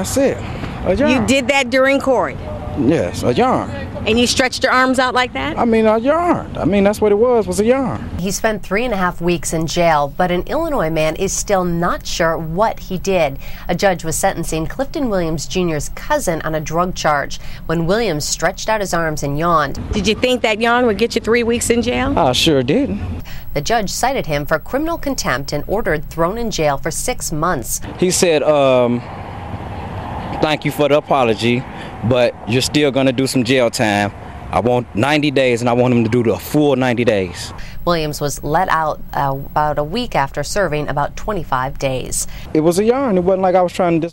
That's it. A yarn. You did that during court? Yes, a yarn. And you stretched your arms out like that? I mean, a yarn. I mean, that's what it was a yarn. He spent 3.5 weeks in jail, but an Illinois man is still not sure what he did. A judge was sentencing Clifton Williams Jr.'s cousin on a drug charge when Williams stretched out his arms and yawned. Did you think that yawn would get you 3 weeks in jail? I sure didn't. The judge cited him for criminal contempt and ordered thrown in jail for 6 months. He said, thank you for the apology, but you're still going to do some jail time. I want 90 days, and I want him to do the full 90 days. Williams was let out about a week after serving about 25 days. It was a yarn. It wasn't like I was trying to